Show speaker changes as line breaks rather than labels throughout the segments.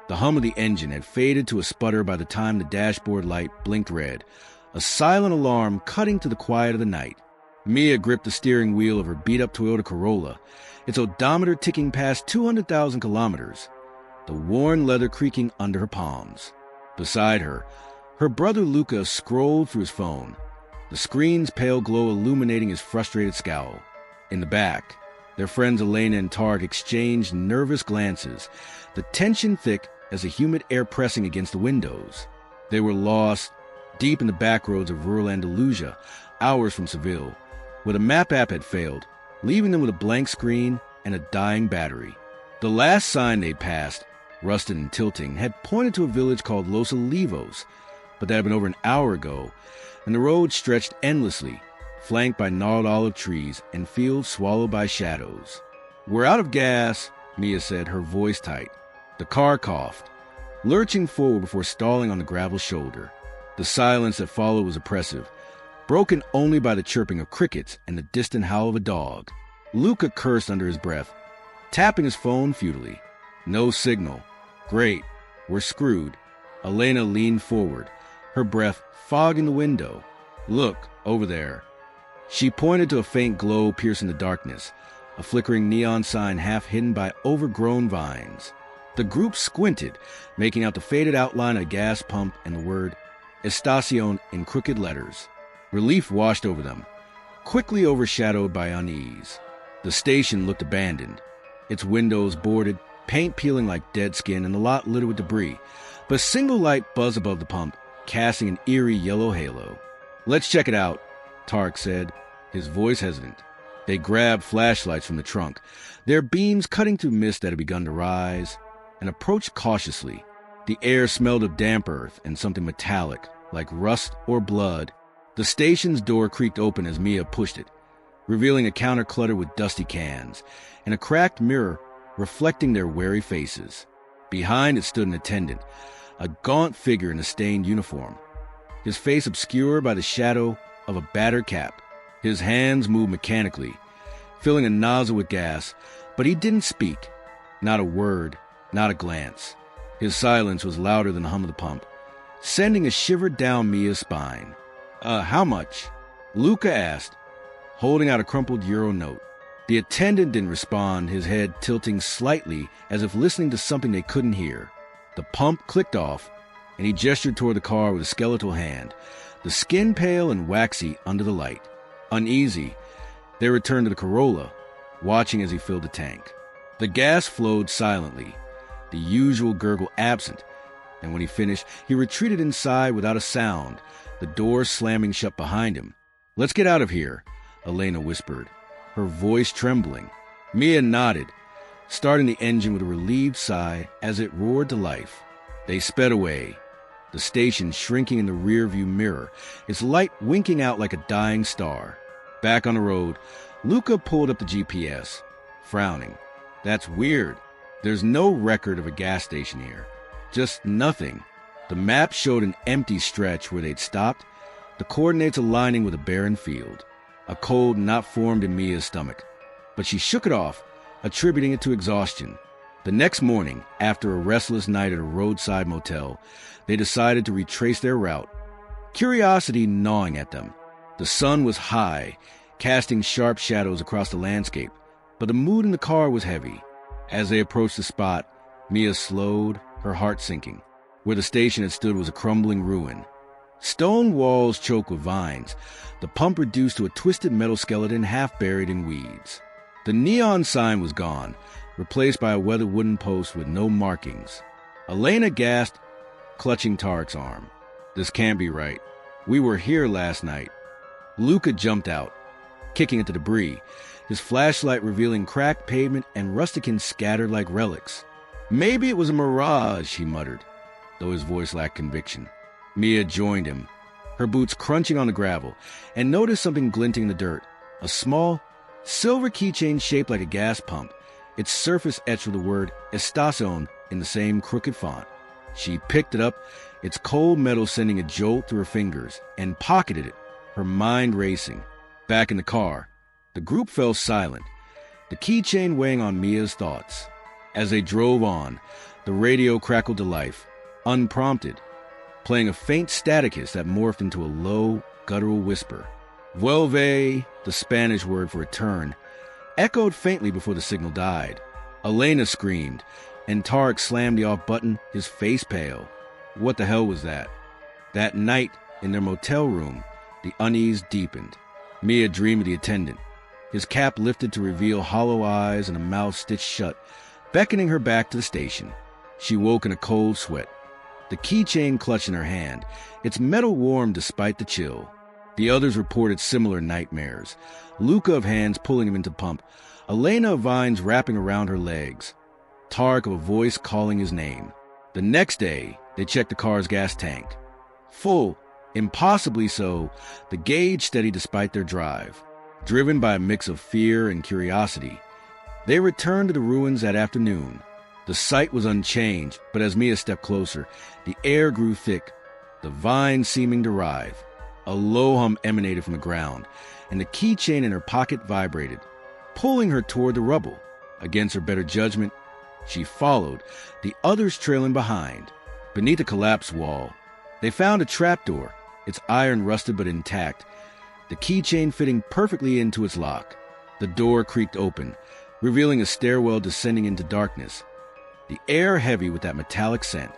The hum of the engine had faded to a sputter by the time the dashboard light blinked red, a silent alarm cutting to the quiet of the night. Mia gripped the steering wheel of her beat-up Toyota Corolla, its odometer ticking past 200,000 kilometers, the worn leather creaking under her palms. Beside her, her brother Luca scrolled through his phone, the screen's pale glow illuminating his frustrated scowl. In the back, their friends Elena and Tarek exchanged nervous glances, the tension thick as the humid air pressing against the windows. They were lost deep in the back roads of rural Andalusia, hours from Seville, where the map app had failed, leaving them with a blank screen and a dying battery. The last sign they'd passed, rusted and tilting, had pointed to a village called Los Olivos, but that had been over an hour ago, and the road stretched endlessly, flanked by gnarled olive trees and fields swallowed by shadows. "We're out of gas," Mia said, her voice tight. The car coughed, lurching forward before stalling on the gravel shoulder. The silence that followed was oppressive, broken only by the chirping of crickets and the distant howl of a dog. Luca cursed under his breath, tapping his phone futilely. No signal. Great. We're screwed. Elena leaned forward, her breath fogging the window. "Look, over there." She pointed to a faint glow piercing the darkness, a flickering neon sign half hidden by overgrown vines. The group squinted, making out the faded outline of a gas pump and the word Estacion in crooked letters. Relief washed over them, quickly overshadowed by unease. The station looked abandoned, its windows boarded, paint peeling like dead skin, and the lot littered with debris, but a single light buzzed above the pump, casting an eerie yellow halo. "Let's check it out," Tarek said, his voice hesitant. They grabbed flashlights from the trunk, their beams cutting through mist that had begun to rise, and approached cautiously. The air smelled of damp earth and something metallic, like rust or blood. The station's door creaked open as Mia pushed it, revealing a counter cluttered with dusty cans, and a cracked mirror reflecting their wary faces. Behind it stood an attendant, a gaunt figure in a stained uniform, his face obscured by the shadow of a battered cap. His hands moved mechanically, filling a nozzle with gas, but he didn't speak. Not a word, not a glance. His silence was louder than the hum of the pump, sending a shiver down Mia's spine. How much?" Luca asked, holding out a crumpled euro note. The attendant didn't respond, his head tilting slightly as if listening to something they couldn't hear. The pump clicked off, and he gestured toward the car with a skeletal hand, the skin pale and waxy under the light. Uneasy, they returned to the Corolla, watching as he filled the tank. The gas flowed silently, the usual gurgle absent, and when he finished, he retreated inside without a sound, the door slamming shut behind him. "Let's get out of here," Elena whispered, her voice trembling. Mia nodded, starting the engine with a relieved sigh as it roared to life. They sped away, the station shrinking in the rearview mirror, its light winking out like a dying star. Back on the road, Luca pulled up the GPS, frowning. "That's weird. There's no record of a gas station here. Just nothing." The map showed an empty stretch where they'd stopped, the coordinates aligning with a barren field. A cold not formed in Mia's stomach, but she shook it off, attributing it to exhaustion. The next morning, after a restless night at a roadside motel, they decided to retrace their route, curiosity gnawing at them. The sun was high, casting sharp shadows across the landscape, but the mood in the car was heavy. As they approached the spot, Mia slowed, her heart sinking. Where the station had stood was a crumbling ruin. Stone walls choked with vines, the pump reduced to a twisted metal skeleton half buried in weeds. The neon sign was gone, replaced by a weathered wooden post with no markings. Elena gasped, clutching Tarek's arm. "This can't be right. We were here last night." Luca jumped out, kicking at the debris, his flashlight revealing cracked pavement and rusticans scattered like relics. "Maybe it was a mirage," he muttered, though his voice lacked conviction. Mia joined him, her boots crunching on the gravel, and noticed something glinting in the dirt, a small, silver keychain shaped like a gas pump, its surface etched with the word Estacion in the same crooked font. She picked it up, its cold metal sending a jolt through her fingers, and pocketed it, her mind racing. Back in the car, the group fell silent, the keychain weighing on Mia's thoughts. As they drove on, The radio crackled to life, unprompted, playing a faint static hiss that morphed into a low, guttural whisper. Vuelve, the Spanish word for return, echoed faintly before the signal died. Elena screamed, and Tarek slammed the off button, his face pale. What the hell was that? That night, in their motel room, the unease deepened. Mia dreamed of the attendant, his cap lifted to reveal hollow eyes and a mouth stitched shut, beckoning her back to the station. She woke in a cold sweat, the keychain clutched in her hand, its metal warm despite the chill. The others reported similar nightmares. Luca of hands pulling him into pump, Elena of vines wrapping around her legs, Tarek of a voice calling his name. The next day, they checked the car's gas tank. Full, impossibly so, the gauge steady despite their drive. Driven by a mix of fear and curiosity, they returned to the ruins that afternoon. The sight was unchanged, but as Mia stepped closer, the air grew thick, the vines seeming to writhe. A low hum emanated from the ground, and the keychain in her pocket vibrated, pulling her toward the rubble. Against her better judgment, she followed, the others trailing behind. Beneath a collapsed wall, they found a trapdoor, its iron rusted but intact, the keychain fitting perfectly into its lock. The door creaked open, revealing a stairwell descending into darkness, the air heavy with that metallic scent.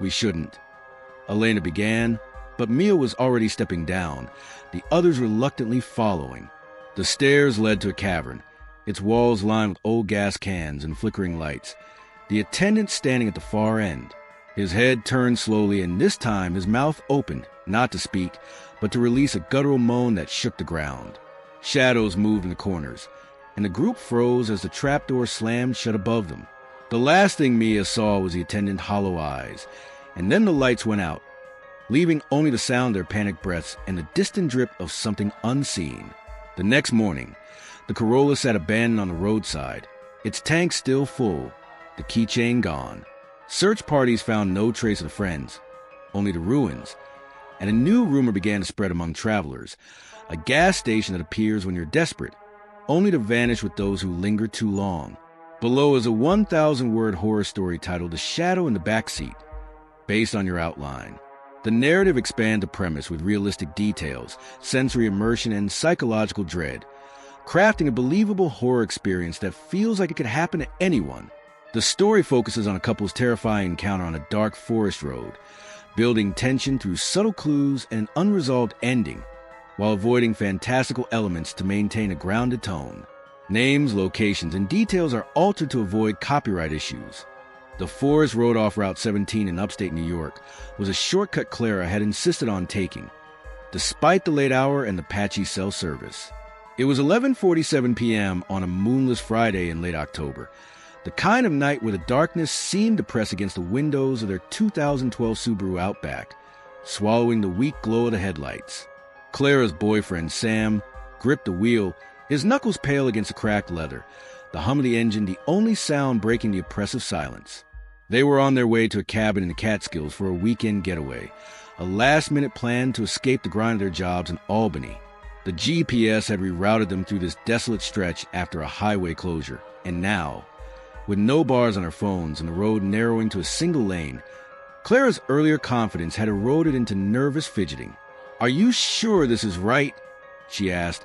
We shouldn't. Elena began, but Mia was already stepping down, the others reluctantly following. The stairs led to a cavern, its walls lined with old gas cans and flickering lights. The attendant standing at the far end. His head turned slowly, and this time his mouth opened, not to speak, but to release a guttural moan that shook the ground. Shadows moved in the corners, and the group froze as the trapdoor slammed shut above them. The last thing Mia saw was the attendant's hollow eyes, and then the lights went out, leaving only the sound of their panicked breaths and the distant drip of something unseen. The next morning, the Corolla sat abandoned on the roadside, its tank still full, the keychain gone. Search parties found no trace of the friends, only the ruins, and a new rumor began to spread among travelers, a gas station that appears when you're desperate, only to vanish with those who linger too long. Below is a 1,000-word horror story titled The Shadow in the Backseat, based on your outline. The narrative expands the premise with realistic details, sensory immersion, and psychological dread, crafting a believable horror experience that feels like it could happen to anyone. The story focuses on a couple's terrifying encounter on a dark forest road, building tension through subtle clues and an unresolved ending, while avoiding fantastical elements to maintain a grounded tone. Names, locations, and details are altered to avoid copyright issues. The forest road off Route 17 in upstate New York was a shortcut Clara had insisted on taking, despite the late hour and the patchy cell service. It was 11:47 p.m. on a moonless Friday in late October, the kind of night where the darkness seemed to press against the windows of their 2012 Subaru Outback, swallowing the weak glow of the headlights. Clara's boyfriend, Sam, gripped the wheel, his knuckles pale against the cracked leather, the hum of the engine the only sound breaking the oppressive silence. They were on their way to a cabin in the Catskills for a weekend getaway, a last-minute plan to escape the grind of their jobs in Albany. The GPS had rerouted them through this desolate stretch after a highway closure, and now, with no bars on her phones and the road narrowing to a single lane, Clara's earlier confidence had eroded into nervous fidgeting. "Are you sure this is right?" she asked,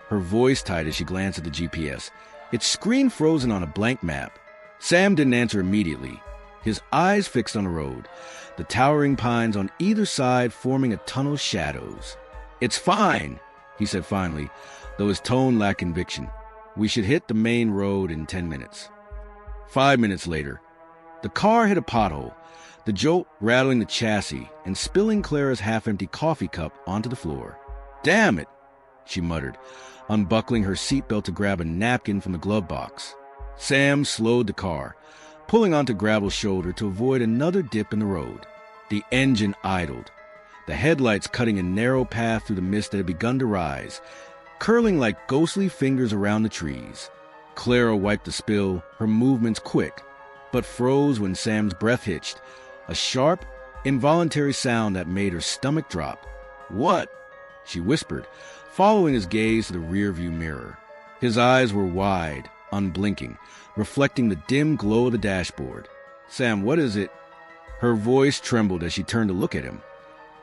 her voice tight as she glanced at the GPS, its screen frozen on a blank map. Sam didn't answer immediately, his eyes fixed on the road, the towering pines on either side forming a tunnel of shadows. "It's fine," he said finally, though his tone lacked conviction. "We should hit the main road in 10 minutes. 5 minutes later, the car hit a pothole, the jolt rattling the chassis and spilling Clara's half-empty coffee cup onto the floor. "Damn it," she muttered, unbuckling her seatbelt to grab a napkin from the glove box. Sam slowed the car, pulling onto Gravel's shoulder to avoid another dip in the road. The engine idled, the headlights cutting a narrow path through the mist that had begun to rise, curling like ghostly fingers around the trees. Clara wiped the spill, her movements quick, but froze when Sam's breath hitched, a sharp, involuntary sound that made her stomach drop. "What?" she whispered, following his gaze to the rearview mirror. His eyes were wide, unblinking, reflecting the dim glow of the dashboard. Sam, what is it? Her voice trembled as she turned to look at him.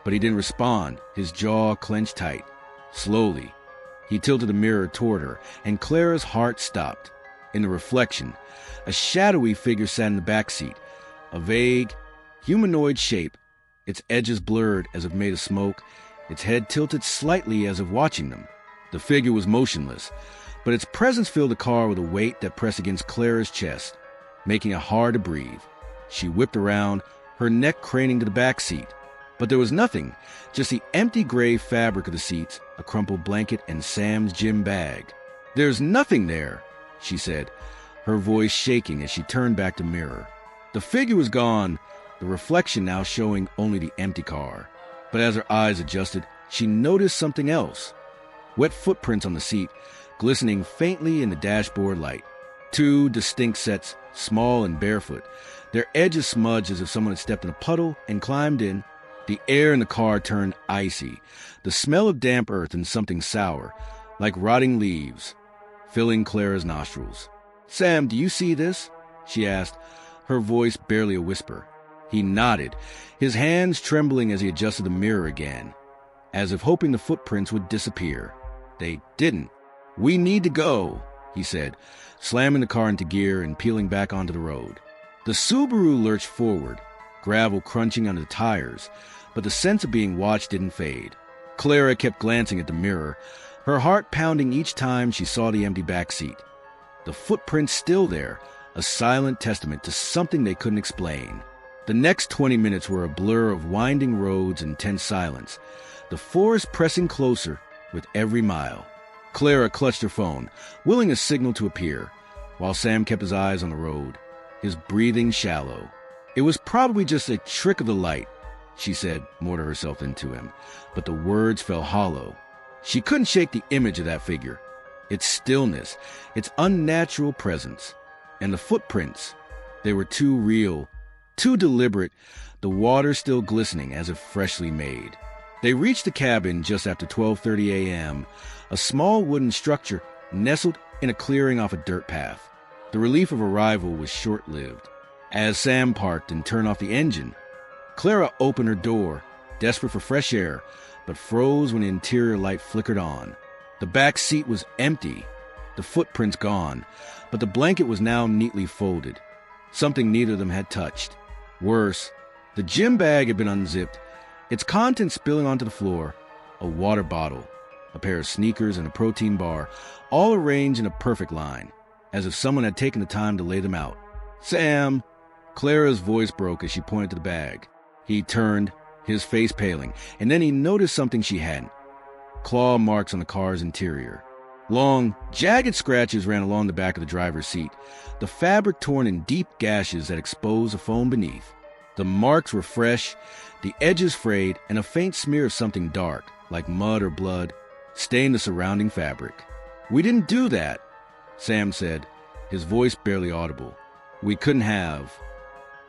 But he didn't respond, his jaw clenched tight. Slowly, he tilted the mirror toward her, and Clara's heart stopped. In the reflection, a shadowy figure sat in the back seat, a vague, humanoid shape, its edges blurred as if made of smoke, its head tilted slightly as if watching them. The figure was motionless, but its presence filled the car with a weight that pressed against Clara's chest, making it hard to breathe. She whipped around, her neck craning to the back seat. But there was nothing, just the empty gray fabric of the seats, a crumpled blanket, and Sam's gym bag. "There's nothing there," she said, her voice shaking as she turned back the mirror. The figure was gone, the reflection now showing only the empty car. But as her eyes adjusted, she noticed something else. Wet footprints on the seat, glistening faintly in the dashboard light. 2 distinct sets, small and barefoot, their edges smudged as if someone had stepped in a puddle and climbed in. The air in the car turned icy, the smell of damp earth and something sour, like rotting leaves, filling Clara's nostrils. "Sam, do you see this?" she asked, her voice barely a whisper. He nodded, his hands trembling as he adjusted the mirror again, as if hoping the footprints would disappear. They didn't. "We need to go," he said, slamming the car into gear and peeling back onto the road. The Subaru lurched forward, gravel crunching under the tires, but the sense of being watched didn't fade. Clara kept glancing at the mirror, her heart pounding each time she saw the empty back seat. The footprints still there, a silent testament to something they couldn't explain. The next 20 minutes were a blur of winding roads and tense silence, the forest pressing closer with every mile. Clara clutched her phone, willing a signal to appear, while Sam kept his eyes on the road, his breathing shallow. "It was probably just a trick of the light," she said, more to herself than to him, but the words fell hollow. She couldn't shake the image of that figure, its stillness, its unnatural presence. And the footprints, they were too real, too deliberate, the water still glistening as if freshly made. They reached the cabin just after 12:30 a.m., a small wooden structure nestled in a clearing off a dirt path. The relief of arrival was short-lived. As Sam parked and turned off the engine, Clara opened her door, desperate for fresh air, but froze when the interior light flickered on. The back seat was empty, the footprints gone, but the blanket was now neatly folded, something neither of them had touched. Worse, the gym bag had been unzipped, its contents spilling onto the floor, a water bottle, a pair of sneakers, and a protein bar, all arranged in a perfect line, as if someone had taken the time to lay them out. "Sam!" Clara's voice broke as she pointed to the bag. He turned, his face paling, and then he noticed something she hadn't. Claw marks on the car's interior. Long, jagged scratches ran along the back of the driver's seat, the fabric torn in deep gashes that exposed the foam beneath. The marks were fresh, the edges frayed, and a faint smear of something dark, like mud or blood, stained the surrounding fabric. "We didn't do that," Sam said, his voice barely audible. "We couldn't have."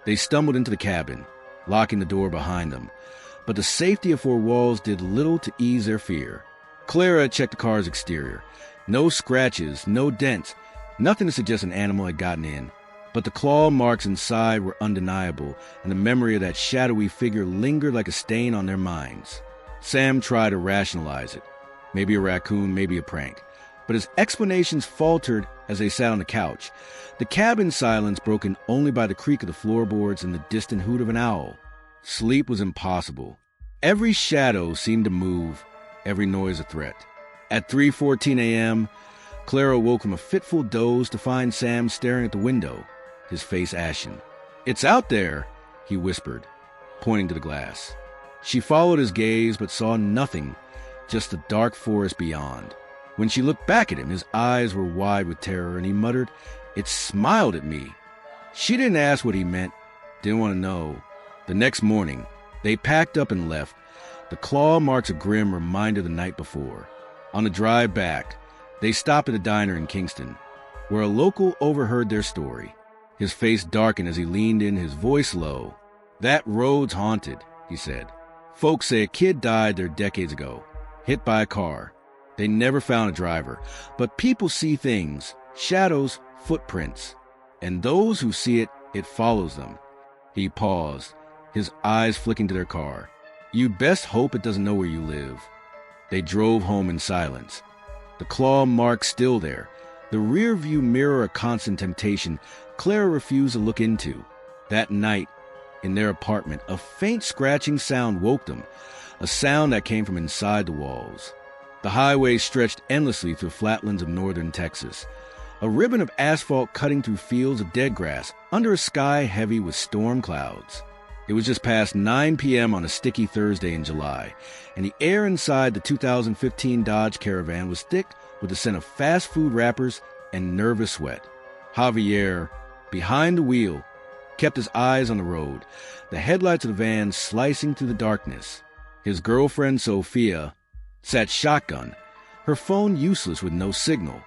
They stumbled into the cabin, locking the door behind them, but the safety of 4 walls did little to ease their fear. Clara checked the car's exterior. No scratches, no dents, nothing to suggest an animal had gotten in. But the claw marks inside were undeniable, and the memory of that shadowy figure lingered like a stain on their minds. Sam tried to rationalize it. Maybe a raccoon, maybe a prank. But his explanations faltered as they sat on the couch, the cabin silence broken only by the creak of the floorboards and the distant hoot of an owl. Sleep was impossible. Every shadow seemed to move, every noise a threat. At 3:14 a.m., Clara woke from a fitful doze to find Sam staring at the window, his face ashen. "It's out there," he whispered, pointing to the glass. She followed his gaze but saw nothing, just the dark forest beyond. When she looked back at him, his eyes were wide with terror, and he muttered, "It smiled at me." She didn't ask what he meant, didn't want to know. The next morning, they packed up and left, the claw marks a grim reminder the night before. On the drive back, they stopped at a diner in Kingston, where a local overheard their story. His face darkened as he leaned in, his voice low. "That road's haunted," he said. "Folks say a kid died there decades ago, hit by a car. They never found a driver, but people see things, shadows, footprints. And those who see it, it follows them. He paused, his eyes flicking to their car. "You'd best hope it doesn't know where you live." They drove home in silence. The claw mark still there, the rear-view mirror a constant temptation Clara refused to look into. That night, in their apartment, a faint scratching sound woke them, a sound that came from inside the walls. The highway stretched endlessly through flatlands of northern Texas, a ribbon of asphalt cutting through fields of dead grass under a sky heavy with storm clouds. It was just past 9 p.m. on a sticky Thursday in July, and the air inside the 2015 Dodge Caravan was thick with the scent of fast food wrappers and nervous sweat. Javier, behind the wheel, kept his eyes on the road, the headlights of the van slicing through the darkness. His girlfriend, Sophia, sat shotgun, her phone useless with no signal,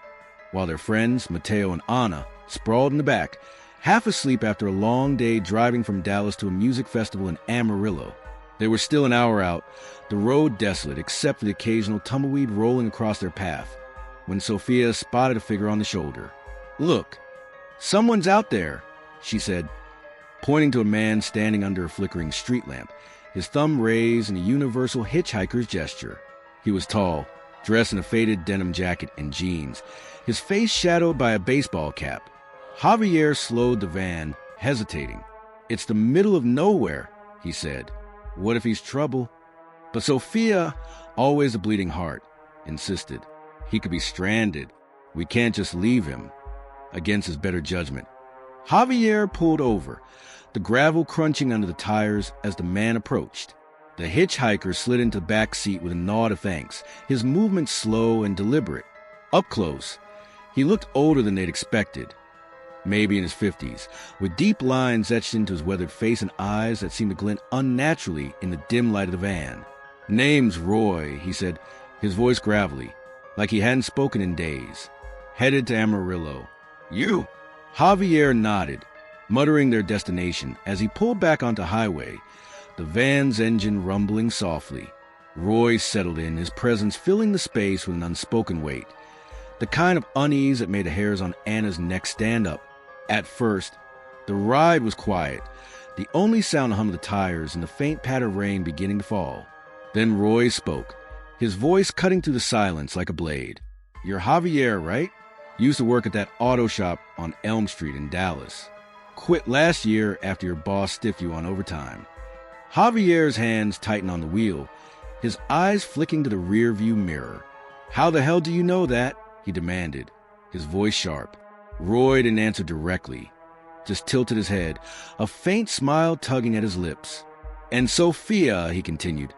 while their friends, Mateo and Anna, sprawled in the back, half asleep after a long day driving from Dallas to a music festival in Amarillo. They were still an hour out, the road desolate except for the occasional tumbleweed rolling across their path, when Sophia spotted a figure on the shoulder. "Look, someone's out there," she said, pointing to a man standing under a flickering street lamp, his thumb raised in a universal hitchhiker's gesture. He was tall, dressed in a faded denim jacket and jeans, his face shadowed by a baseball cap. Javier slowed the van, hesitating. "It's the middle of nowhere," he said. "What if he's trouble?" But Sophia, always a bleeding heart, insisted. "He could be stranded. We can't just leave him." Against his better judgment, Javier pulled over, the gravel crunching under the tires as the man approached. The hitchhiker slid into the back seat with a nod of thanks, his movements slow and deliberate. Up close, he looked older than they'd expected. Maybe in his 50s, with deep lines etched into his weathered face and eyes that seemed to glint unnaturally in the dim light of the van. "Name's Roy," he said, his voice gravelly, like he hadn't spoken in days. "Headed to Amarillo." "You?" Javier nodded, muttering their destination as he pulled back onto highway, the van's engine rumbling softly. Roy settled in, his presence filling the space with an unspoken weight, the kind of unease that made the hairs on Anna's neck stand up. At first, the ride was quiet, the only sound the hum of the tires and the faint patter of rain beginning to fall. Then Roy spoke, his voice cutting through the silence like a blade. "You're Javier, right? Used to work at that auto shop on Elm Street in Dallas. Quit last year after your boss stiffed you on overtime." Javier's hands tightened on the wheel, his eyes flicking to the rear-view mirror. "How the hell do you know that?" he demanded, his voice sharp. Roy didn't answer directly, just tilted his head, a faint smile tugging at his lips. "And Sophia," he continued,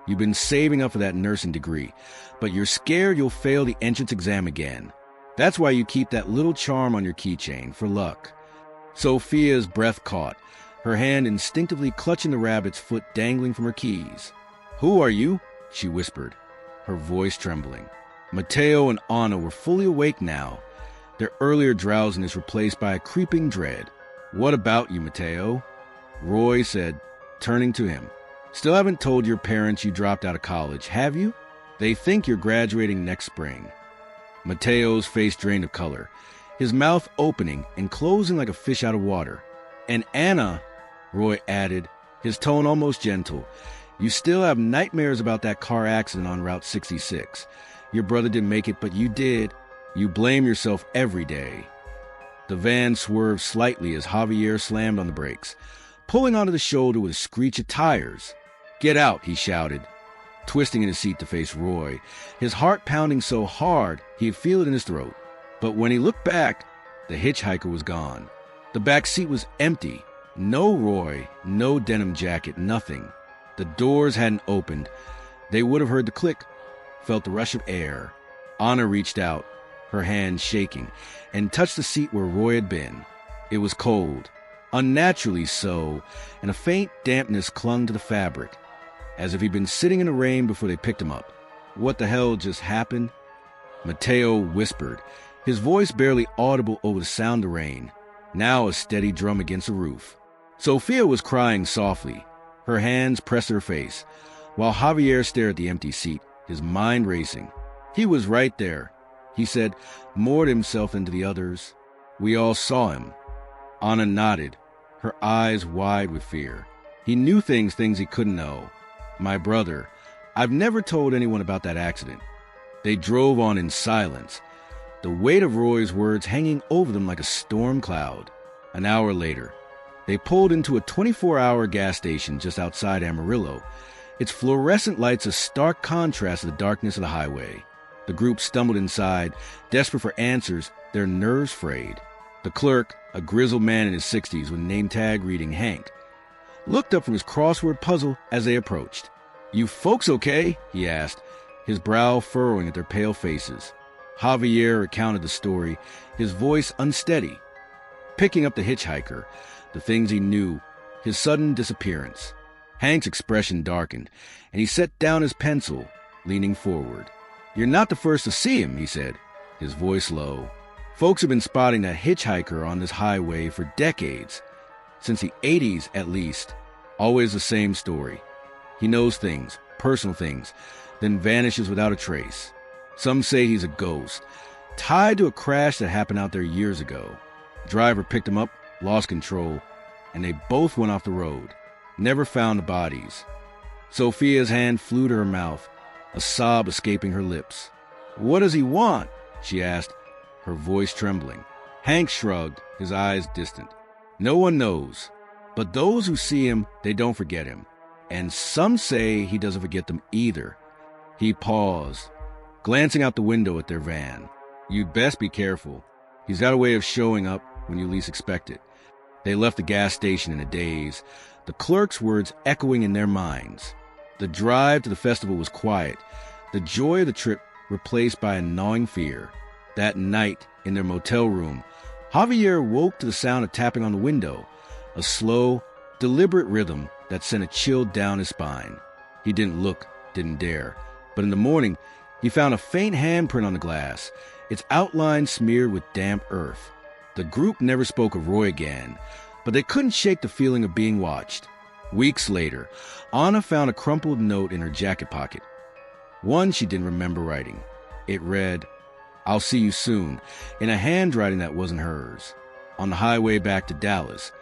"you've been saving up for that nursing degree, but you're scared you'll fail the entrance exam again. That's why you keep that little charm on your keychain, for luck." Sophia's breath caught, her hand instinctively clutching the rabbit's foot dangling from her keys. "Who are you?" she whispered, her voice trembling. Mateo and Anna were fully awake now, their earlier drowsiness replaced by a creeping dread. "What about you, Mateo?" Roy said, turning to him. "Still haven't told your parents you dropped out of college, have you? They think you're graduating next spring." Mateo's face drained of color, his mouth opening and closing like a fish out of water. "And Anna," Roy added, his tone almost gentle, "you still have nightmares about that car accident on Route 66. Your brother didn't make it, but you did. You blame yourself every day." The van swerved slightly as Javier slammed on the brakes, pulling onto the shoulder with a screech of tires. "Get out," he shouted, twisting in his seat to face Roy, his heart pounding so hard he'd feel it in his throat. But when he looked back, the hitchhiker was gone. The back seat was empty. No Roy, no denim jacket, nothing. The doors hadn't opened. They would have heard the click, felt the rush of air. Anna reached out, her hand shaking, and touched the seat where Roy had been. It was cold, unnaturally so, and a faint dampness clung to the fabric, as if he'd been sitting in the rain before they picked him up. "What the hell just happened?" Mateo whispered, his voice barely audible over the sound of rain, now a steady drum against the roof. Sophia was crying softly, her hands pressed to her face, while Javier stared at the empty seat, his mind racing. "He was right there," he said, more to himself than to the others. "We all saw him." Anna nodded, her eyes wide with fear. He knew things he couldn't know. My brother, I've never told anyone about that accident. They drove on in silence, the weight of Roy's words hanging over them like a storm cloud. An hour later, they pulled into a 24-hour gas station just outside Amarillo, its fluorescent lights a stark contrast to the darkness of the highway. The group stumbled inside, desperate for answers, their nerves frayed. The clerk, a grizzled man in his 60s with a name tag reading Hank, looked up from his crossword puzzle as they approached. "You folks okay?" he asked, his brow furrowing at their pale faces. Javier recounted the story, his voice unsteady, picking up the hitchhiker, the things he knew, his sudden disappearance. Hank's expression darkened, and he set down his pencil, leaning forward. "You're not the first to see him," he said, his voice low. "Folks have been spotting that hitchhiker on this highway for decades, since the 80s at least. Always the same story. He knows things, personal things, then vanishes without a trace. Some say he's a ghost, tied to a crash that happened out there years ago. The driver picked him up, lost control, and they both went off the road. Never found the bodies." Sophia's hand flew to her mouth, a sob escaping her lips. "What does he want?" she asked, her voice trembling. Hank shrugged, his eyes distant. "No one knows, but those who see him, they don't forget him. And some say he doesn't forget them either." He paused, glancing out the window at their van. "You'd best be careful. He's got a way of showing up when you least expect it." They left the gas station in a daze, the clerk's words echoing in their minds. The drive to the festival was quiet, the joy of the trip replaced by a gnawing fear. That night, in their motel room, Javier woke to the sound of tapping on the window, a slow, deliberate rhythm that sent a chill down his spine. He didn't look, didn't dare, but in the morning, he found a faint handprint on the glass, its outline smeared with damp earth. The group never spoke of Roy again, but they couldn't shake the feeling of being watched. Weeks later, Anna found a crumpled note in her jacket pocket. One she didn't remember writing. It read, "I'll see you soon," in a handwriting that wasn't hers. On the highway back to Dallas,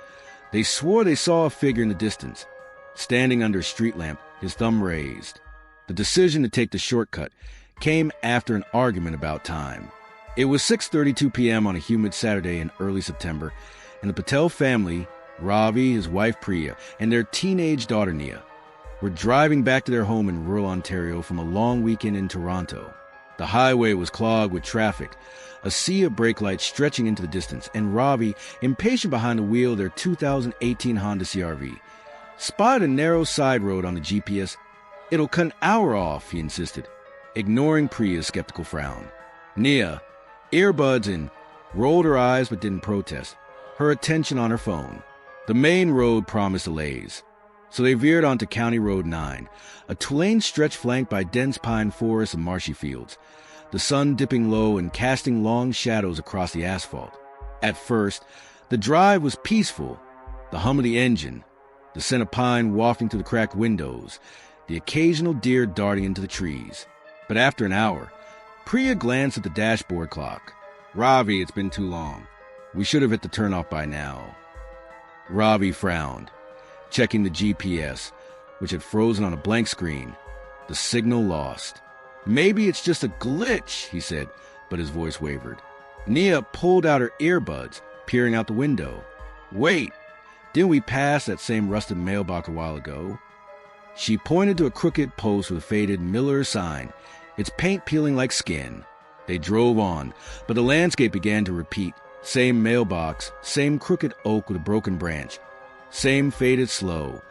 they swore they saw a figure in the distance, standing under a street lamp, his thumb raised. The decision to take the shortcut came after an argument about time. It was 6:32 p.m. on a humid Saturday in early September, and the Patel family, Ravi, his wife Priya, and their teenage daughter Nia, were driving back to their home in rural Ontario from a long weekend in Toronto. The highway was clogged with traffic, a sea of brake lights stretching into the distance, and Ravi, impatient behind the wheel of their 2018 Honda CR-V, spotted a narrow side road on the GPS. "It'll cut an hour off," he insisted, ignoring Priya's skeptical frown. Nia, earbuds in, rolled her eyes but didn't protest, her attention on her phone. The main road promised delays, so they veered onto County Road 9, a two-lane stretch flanked by dense pine forests and marshy fields, the sun dipping low and casting long shadows across the asphalt. At first, the drive was peaceful, the hum of the engine, the scent of pine wafting through the cracked windows, the occasional deer darting into the trees. But after an hour, Priya glanced at the dashboard clock. "Ravi, it's been too long. We should have hit the turnoff by now." Ravi frowned, checking the GPS, which had frozen on a blank screen. The signal lost. "Maybe it's just a glitch," he said, but his voice wavered. Nia pulled out her earbuds, peering out the window. "Wait, didn't we pass that same rusted mailbox a while ago?" She pointed to a crooked post with a faded Miller sign, its paint peeling like skin. They drove on, but the landscape began to repeat. Same mailbox, same crooked oak with a broken branch, same faded slow.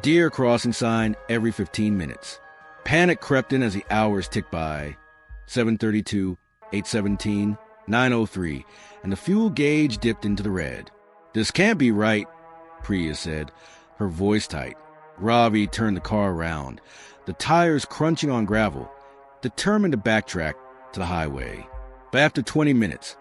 Deer crossing sign every 15 minutes. Panic crept in as the hours ticked by. 7:32, 8:17, 9:03, and the fuel gauge dipped into the red. "This can't be right," Priya said, her voice tight. Ravi turned the car around, the tires crunching on gravel, determined to backtrack to the highway. But after 20 minutes,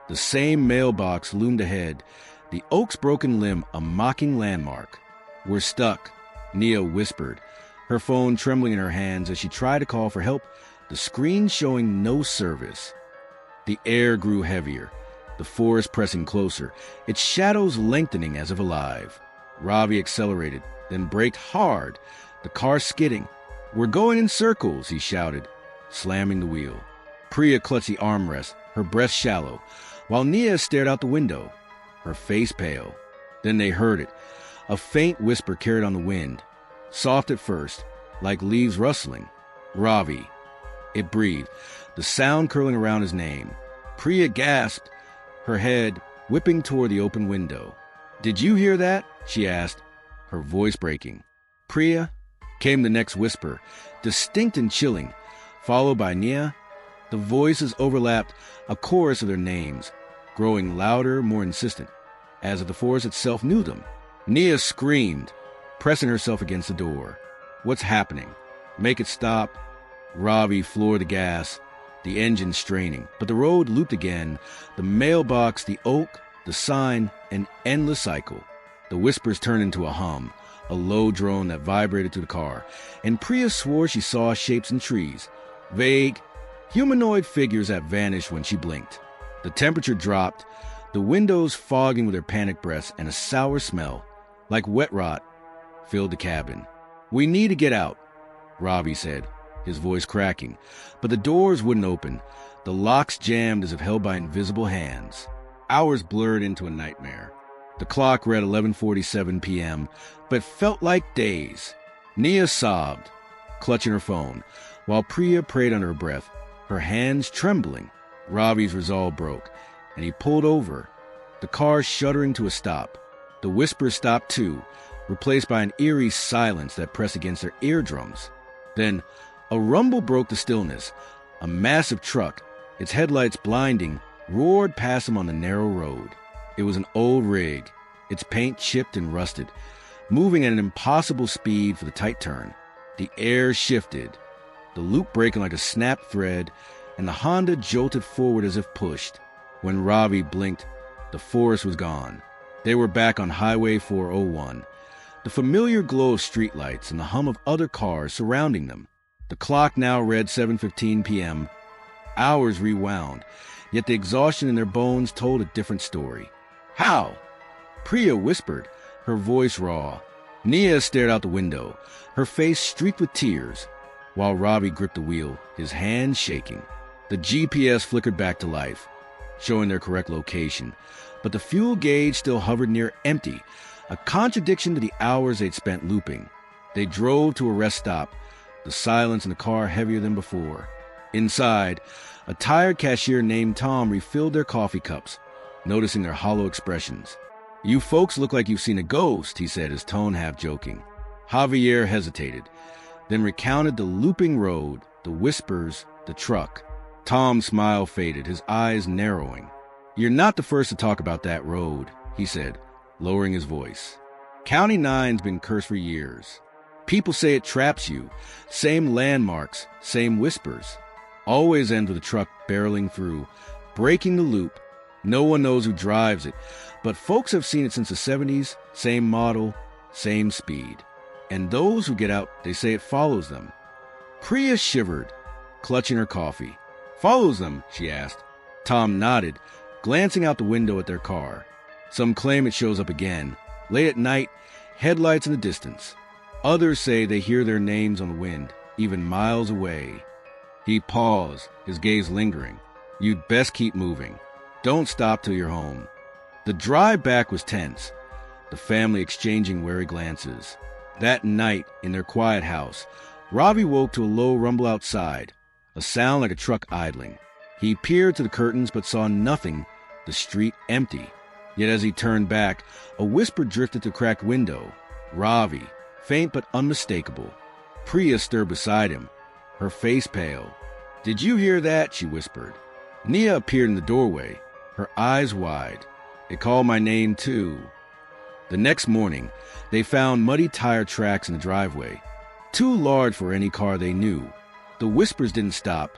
the same mailbox loomed ahead, the oak's broken limb a mocking landmark. "We're stuck," Nia whispered, her phone trembling in her hands as she tried to call for help, the screen showing no service. The air grew heavier, the forest pressing closer, its shadows lengthening as if alive. Ravi accelerated, then braked hard, the car skidding. "We're going in circles," he shouted, slamming the wheel. Priya clutched the armrest, her breast shallow, while Nia stared out the window, her face pale. Then they heard it, a faint whisper carried on the wind, soft at first, like leaves rustling. "Ravi." It breathed, the sound curling around his name. Priya gasped, her head whipping toward the open window. "Did you hear that?" she asked, her voice breaking. "Priya?" Came the next whisper, distinct and chilling, followed by Nia. The voices overlapped, a chorus of their names, growing louder, more insistent, as if the forest itself knew them. Nia screamed, pressing herself against the door. "What's happening? Make it stop." Ravi floored the gas, the engine straining, but the road looped again, the mailbox, the oak, the sign, an endless cycle. The whispers turned into a hum, a low drone that vibrated through the car, and Priya swore she saw shapes in trees, vague, humanoid figures that vanished when she blinked. The temperature dropped, the windows fogging with their panicked breaths, and a sour smell, like wet rot, filled the cabin. "We need to get out," Ravi said, his voice cracking, but the doors wouldn't open, the locks jammed as if held by invisible hands. Hours blurred into a nightmare. The clock read 11:47 p.m., but felt like days. Nia sobbed, clutching her phone, while Priya prayed under her breath, her hands trembling. Ravi's resolve broke, and he pulled over, the car shuddering to a stop. The whispers stopped too, replaced by an eerie silence that pressed against their eardrums. Then, a rumble broke the stillness. A massive truck, its headlights blinding, roared past them on the narrow road. It was an old rig, its paint chipped and rusted, moving at an impossible speed for the tight turn. The air shifted, the loop breaking like a snapped thread, and the Honda jolted forward as if pushed. When Ravi blinked, the forest was gone. They were back on Highway 401, the familiar glow of streetlights and the hum of other cars surrounding them. The clock now read 7:15 p.m. Hours rewound, yet the exhaustion in their bones told a different story. "How?" Priya whispered, her voice raw. Nia stared out the window, her face streaked with tears, while Ravi gripped the wheel, his hands shaking. The GPS flickered back to life, showing their correct location, but the fuel gauge still hovered near empty, a contradiction to the hours they'd spent looping. They drove to a rest stop, the silence in the car heavier than before. Inside, a tired cashier named Tom refilled their coffee cups, noticing their hollow expressions. "You folks look like you've seen a ghost," he said, his tone half-joking. Javier hesitated, then recounted the looping road, the whispers, the truck. Tom's smile faded, his eyes narrowing. "You're not the first to talk about that road," he said, lowering his voice. "County 9's been cursed for years. People say it traps you. Same landmarks, same whispers. Always ends with a truck barreling through, breaking the loop. No one knows who drives it, but folks have seen it since the 70s, same model, same speed. And those who get out, they say it follows them." Priya shivered, clutching her coffee. "Follows them?" she asked. Tom nodded, glancing out the window at their car. "Some claim it shows up again, late at night, headlights in the distance. Others say they hear their names on the wind, even miles away." He paused, his gaze lingering. "You'd best keep moving. Don't stop till you're home." The drive back was tense, the family exchanging wary glances. That night, in their quiet house, Ravi woke to a low rumble outside, a sound like a truck idling. He peered to the curtains but saw nothing, the street empty. Yet as he turned back, a whisper drifted through the cracked window. "Ravi," faint but unmistakable. Priya stirred beside him, her face pale. "Did you hear that?" she whispered. Nia appeared in the doorway, her eyes wide. "It called my name too." The next morning, they found muddy tire tracks in the driveway, too large for any car they knew. The whispers didn't stop,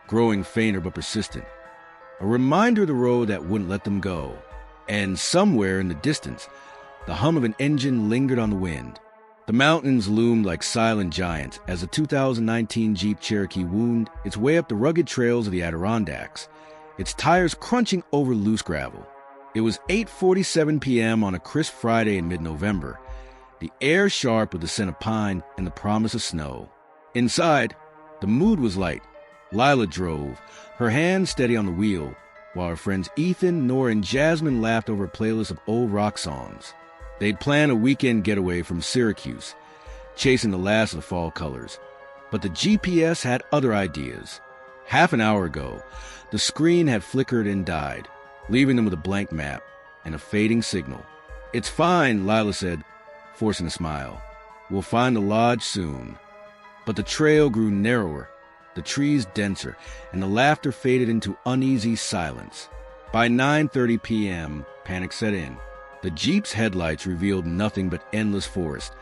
growing fainter but persistent, a reminder of the road that wouldn't let them go. And somewhere in the distance, the hum of an engine lingered on the wind. The mountains loomed like silent giants as the 2019 Jeep Cherokee wound its way up the rugged trails of the Adirondacks, its tires crunching over loose gravel. It was 8:47 p.m. on a crisp Friday in mid-November, the air sharp with the scent of pine and the promise of snow. Inside, the mood was light. Lila drove, her hand steady on the wheel, while her friends Ethan, Nora, and Jasmine laughed over a playlist of old rock songs. They'd planned a weekend getaway from Syracuse, chasing the last of the fall colors. But the GPS had other ideas. Half an hour ago, the screen had flickered and died, leaving them with a blank map and a fading signal. "It's fine," Lila said, forcing a smile. "We'll find the lodge soon." But the trail grew narrower, the trees denser, and the laughter faded into uneasy silence. By 9:30 p.m., panic set in. The Jeep's headlights revealed nothing but endless forest,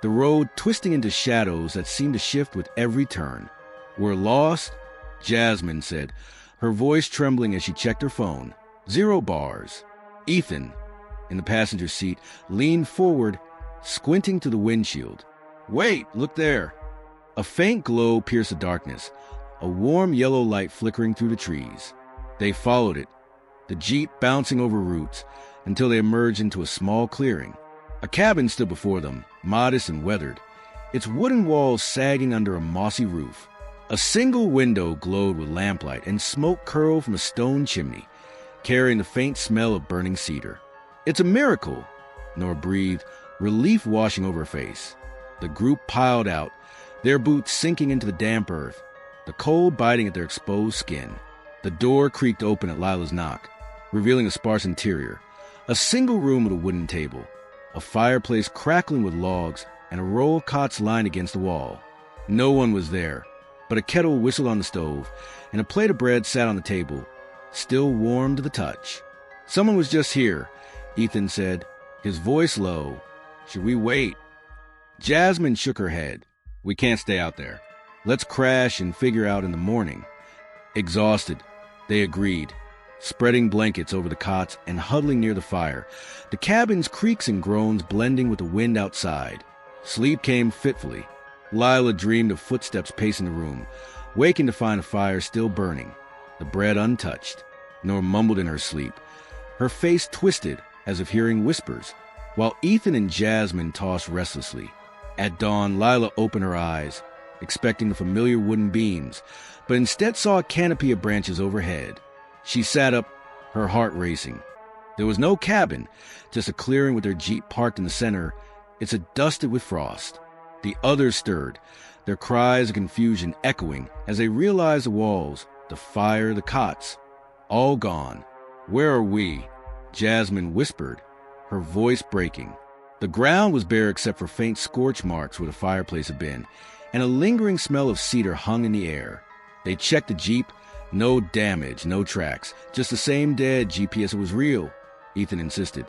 the road twisting into shadows that seemed to shift with every turn. "We're lost," Jasmine said, her voice trembling as she checked her phone. 0 bars. Ethan, in the passenger seat, leaned forward, squinting to the windshield. "Wait, look there." A faint glow pierced the darkness, a warm yellow light flickering through the trees. They followed it, the Jeep bouncing over roots, until they emerged into a small clearing. A cabin stood before them, modest and weathered, its wooden walls sagging under a mossy roof. A single window glowed with lamplight, and smoke curled from a stone chimney, carrying the faint smell of burning cedar. "It's a miracle," Nora breathed, relief washing over her face. The group piled out, their boots sinking into the damp earth, the cold biting at their exposed skin. The door creaked open at Lila's knock, revealing a sparse interior. A single room with a wooden table, a fireplace crackling with logs, and a row of cots lined against the wall. No one was there, but a kettle whistled on the stove, and a plate of bread sat on the table, still warm to the touch. "Someone was just here," Ethan said, his voice low. "Should we wait?" Jasmine shook her head. "We can't stay out there. Let's crash and figure out in the morning." Exhausted, they agreed, spreading blankets over the cots and huddling near the fire, the cabin's creaks and groans blending with the wind outside. Sleep came fitfully. Lila dreamed of footsteps pacing the room, waking to find the fire still burning, the bread untouched. Nora mumbled in her sleep, her face twisted as if hearing whispers, while Ethan and Jasmine tossed restlessly. At dawn, Lila opened her eyes, expecting the familiar wooden beams, but instead saw a canopy of branches overhead. She sat up, her heart racing. There was no cabin, just a clearing with their Jeep parked in the center, its dusted with frost. The others stirred, their cries of confusion echoing as they realized the walls, the fire, the cots, all gone. "Where are we?" Jasmine whispered, her voice breaking. The ground was bare except for faint scorch marks where the fireplace had been, and a lingering smell of cedar hung in the air. They checked the Jeep. No damage, no tracks, just the same dead GPS. It was real, Ethan insisted,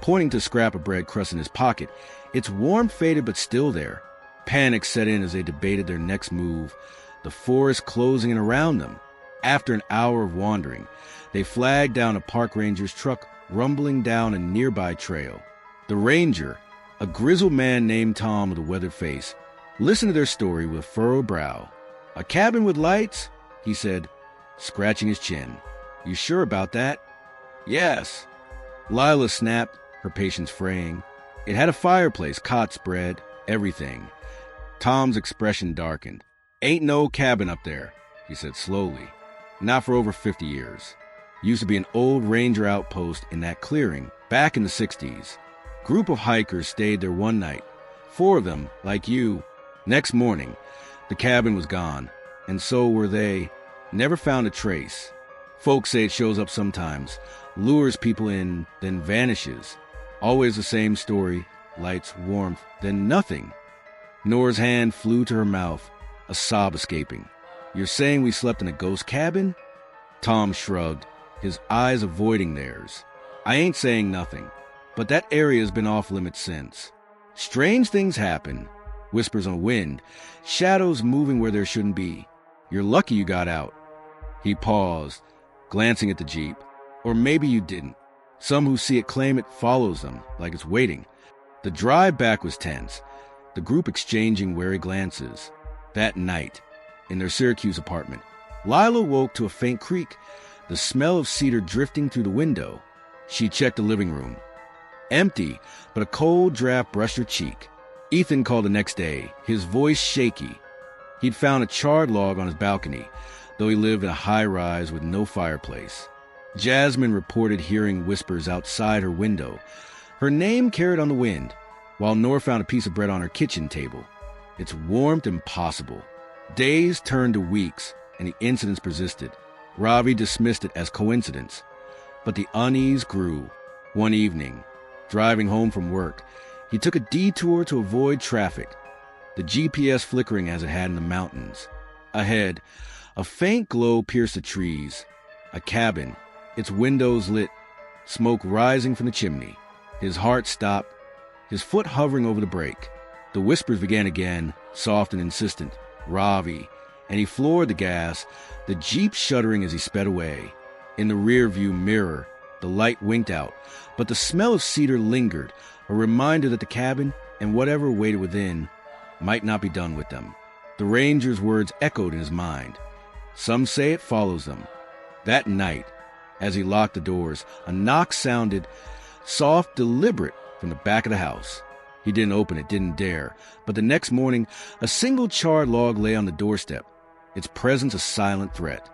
pointing to a scrap of bread crust in his pocket. Its warmth faded but still there. Panic set in as they debated their next move, the forest closing in around them. After an hour of wandering, they flagged down a park ranger's truck rumbling down a nearby trail. The ranger, a grizzled man named Tom with a weathered face, listened to their story with a furrowed brow. "A cabin with lights?" he said, scratching his chin. "You sure about that?" "Yes." Lila snapped, her patience fraying. "It had a fireplace, cots, bread, everything." Tom's expression darkened. "Ain't no cabin up there," he said slowly. "Not for over 50 years. Used to be an old ranger outpost in that clearing back in the 60s. Group of hikers stayed there one night. 4 of them, like you. Next morning, the cabin was gone, and so were they. Never found a trace. Folks say it shows up sometimes, lures people in, then vanishes. Always the same story, lights, warmth, then nothing." Nora's hand flew to her mouth, a sob escaping. "You're saying we slept in a ghost cabin?" Tom shrugged, his eyes avoiding theirs. "I ain't saying nothing, but that area's been off limits since. Strange things happen, whispers on wind, shadows moving where there shouldn't be. You're lucky you got out." He paused, glancing at the Jeep. "Or maybe you didn't. Some who see it claim it follows them, like it's waiting." The drive back was tense, the group exchanging wary glances. That night, in their Syracuse apartment, Lila woke to a faint creak, the smell of cedar drifting through the window. She checked the living room. Empty, but a cold draft brushed her cheek. Ethan called the next day, his voice shaky. He'd found a charred log on his balcony, though he lived in a high-rise with no fireplace. Jasmine reported hearing whispers outside her window. Her name carried on the wind, while Nor found a piece of bread on her kitchen table. Its warmth impossible. Days turned to weeks, and the incidents persisted. Ravi dismissed it as coincidence. But the unease grew. One evening, driving home from work, he took a detour to avoid traffic, the GPS flickering as it had in the mountains. Ahead, a faint glow pierced the trees. A cabin, its windows lit, smoke rising from the chimney. His heart stopped, his foot hovering over the brake. The whispers began again, soft and insistent. Ravi, and he floored the gas, the Jeep shuddering as he sped away. In the rear-view mirror, the light winked out, but the smell of cedar lingered, a reminder that the cabin and whatever waited within might not be done with them. The ranger's words echoed in his mind. Some say it follows them. That night, as he locked the doors, a knock sounded, soft, deliberate, from the back of the house. He didn't open it, didn't dare, but the next morning, a single charred log lay on the doorstep, its presence a silent threat.